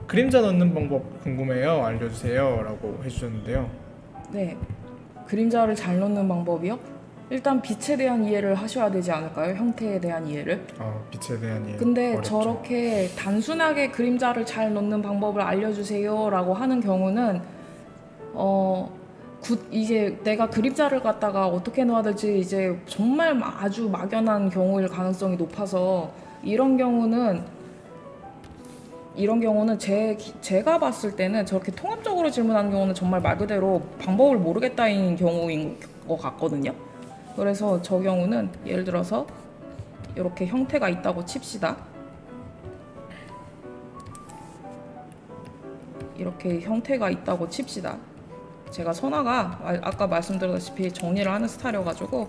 그림자 넣는 방법 궁금해요. 알려주세요. 라고 해주셨는데요. 네, 그림자를 잘 넣는 방법이요? 일단 빛에 대한 이해를 하셔야 되지 않을까요? 형태에 대한 이해를. 빛에 대한 이해 근데 어렵죠. 저렇게 단순하게 그림자를 잘 넣는 방법을 알려주세요 라고 하는 경우는 이제 내가 그림자를 갖다가 어떻게 넣어야 될지 이제 정말 아주 막연한 경우일 가능성이 높아서 이런 경우는 제가 봤을 때는 저렇게 통합적으로 질문하는 경우는 정말 말 그대로 방법을 모르겠다인 경우인 것 같거든요. 그래서 저 경우는 예를 들어서 이렇게 형태가 있다고 칩시다. 이렇게 형태가 있다고 칩시다. 제가 선아가 아까 말씀드렸다시피 정리를 하는 스타일이어가지고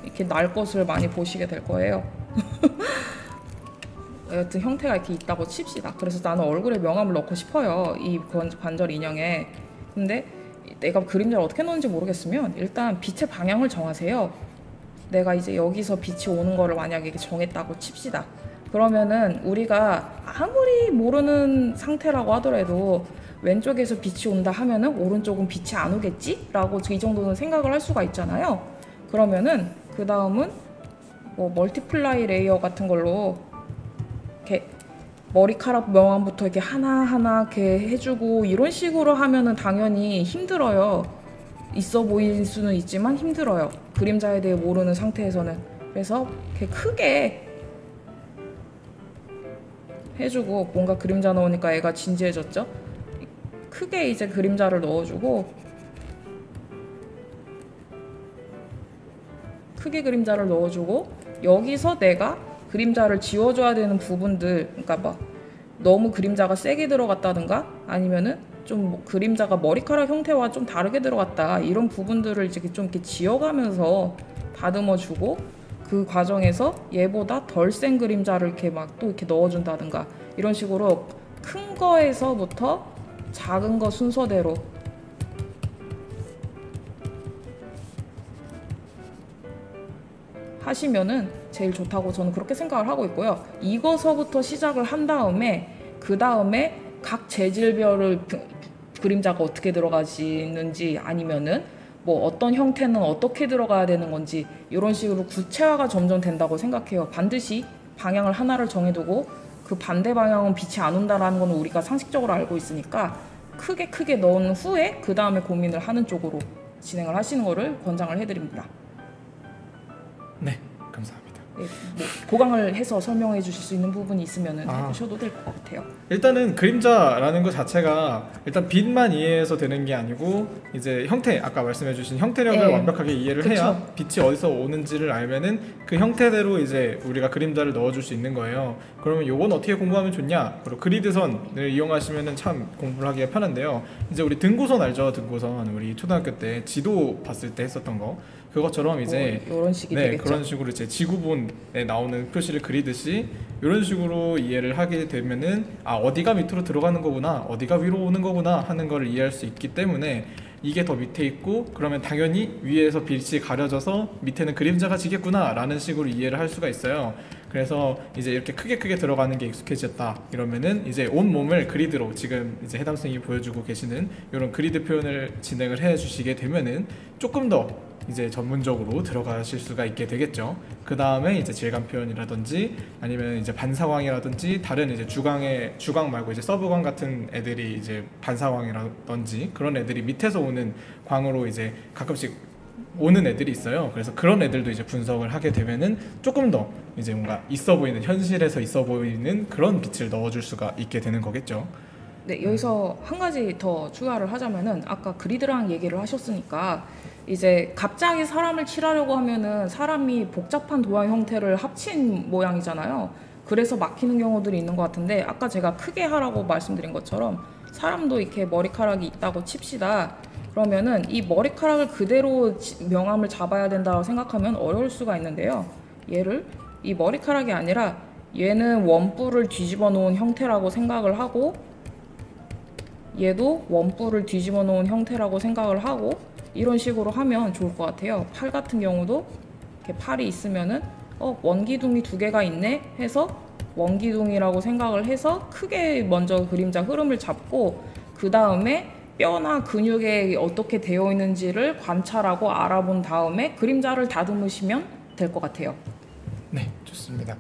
이렇게 날 것을 많이 보시게 될 거예요. 여튼 형태가 이렇게 있다고 칩시다. 그래서 나는 얼굴에 명암을 넣고 싶어요. 이 관절 인형에. 근데 내가 그림자를 어떻게 넣는지 모르겠으면 일단 빛의 방향을 정하세요. 내가 이제 여기서 빛이 오는 거를 만약에 이렇게 정했다고 칩시다. 그러면은 우리가 아무리 모르는 상태라고 하더라도 왼쪽에서 빛이 온다 하면은 오른쪽은 빛이 안 오겠지? 라고 이 정도는 생각을 할 수가 있잖아요. 그러면은 그 다음은 뭐 멀티플라이 레이어 같은 걸로 이렇게 머리카락 명암부터 이렇게 하나하나 이렇게 해주고 이런 식으로 하면은 당연히 힘들어요. 있어 보일 수는 있지만 힘들어요. 그림자에 대해 모르는 상태에서는. 그래서 이렇게 크게 해주고 뭔가 그림자 넣으니까 애가 진지해졌죠? 크게 이제 그림자를 넣어주고 크게 그림자를 넣어주고 여기서 내가 그림자를 지워줘야 되는 부분들 그러니까 막 너무 그림자가 세게 들어갔다든가 아니면은 좀 그림자가 머리카락 형태와 좀 다르게 들어갔다 이런 부분들을 이제 좀 이렇게 지워가면서 다듬어주고 그 과정에서 얘보다 덜 센 그림자를 이렇게 막 또 이렇게 넣어준다든가 이런 식으로 큰 거에서부터 작은 거 순서대로 하시면은 제일 좋다고 저는 그렇게 생각을 하고 있고요. 이거서부터 시작을 한 다음에 그 다음에 각 재질별을 그림자가 어떻게 들어가지는지 아니면은 뭐 어떤 형태는 어떻게 들어가야 되는 건지 이런 식으로 구체화가 점점 된다고 생각해요. 반드시 방향을 하나를 정해두고 그 반대 방향은 빛이 안 온다라는 건 우리가 상식적으로 알고 있으니까 크게 넣은 후에 그 다음에 고민을 하는 쪽으로 진행을 하시는 거를 권장을 해드립니다. 네, 감사합니다. 네, 뭐 보강을 해서 설명해 주실 수 있는 부분이 있으면 해주셔도 될 것 같아요. 일단은 그림자라는 것 자체가 일단 빛만 이해해서 되는 게 아니고 이제 형태, 아까 말씀해주신 형태력을 네. 완벽하게 이해를 그쵸. 해야 빛이 어디서 오는지를 알면은 그 형태대로 이제 우리가 그림자를 넣어줄 수 있는 거예요. 그러면 요건 어떻게 공부하면 좋냐? 그리고 그리드선을 이용하시면은 참 공부를 하기가 편한데요. 이제 우리 등고선 알죠? 등고선 우리 초등학교 때 지도 봤을 때 했었던 거. 그것처럼 이제 이런 식이 네, 되겠죠. 그런 식으로 이제 지구본에 나오는 표시를 그리듯이 이런 식으로 이해를 하게 되면은 어디가 밑으로 들어가는 거구나, 어디가 위로 오는 거구나 하는 걸 이해할 수 있기 때문에 이게 더 밑에 있고 그러면 당연히 위에서 빛이 가려져서 밑에는 그림자가 지겠구나 라는 식으로 이해를 할 수가 있어요. 그래서 이제 이렇게 크게 들어가는 게 익숙해졌다 이러면은 이제 온 몸을 그리드로 지금 이제 해담 선생님이 보여주고 계시는 이런 그리드 표현을 진행을 해 주시게 되면은 조금 더 이제 전문적으로 들어가실 수가 있게 되겠죠. 그 다음에 이제 질감 표현이라든지 아니면 이제 반사광이라든지 다른 이제 주광 말고 이제 서브광 같은 애들이 이제 반사광이라든지 그런 애들이 밑에서 오는 광으로 이제 가끔씩 오는 애들이 있어요. 그래서 그런 애들도 이제 분석을 하게 되면은 조금 더 이제 뭔가 있어 보이는, 현실에서 있어 보이는 그런 빛을 넣어줄 수가 있게 되는 거겠죠. 네, 여기서 한 가지 더 추가를 하자면은 아까 그리드랑 얘기를 하셨으니까 이제 갑자기 사람을 칠하려고 하면은 사람이 복잡한 도형 형태를 합친 모양이잖아요. 그래서 막히는 경우들이 있는 것 같은데 아까 제가 크게 하라고 말씀드린 것처럼 사람도 이렇게 머리카락이 있다고 칩시다. 그러면은 이 머리카락을 그대로 명암을 잡아야 된다고 생각하면 어려울 수가 있는데요. 얘를 이 머리카락이 아니라 얘는 원뿔을 뒤집어 놓은 형태라고 생각을 하고 얘도 원뿔을 뒤집어 놓은 형태라고 생각을 하고 이런 식으로 하면 좋을 것 같아요. 팔 같은 경우도 이렇게 팔이 있으면은 원기둥이 두 개가 있네 해서 원기둥이라고 생각을 해서 크게 먼저 그림자 흐름을 잡고 그 다음에 뼈나 근육에 어떻게 되어 있는지를 관찰하고 알아본 다음에 그림자를 다듬으시면 될 것 같아요. 네, 좋습니다.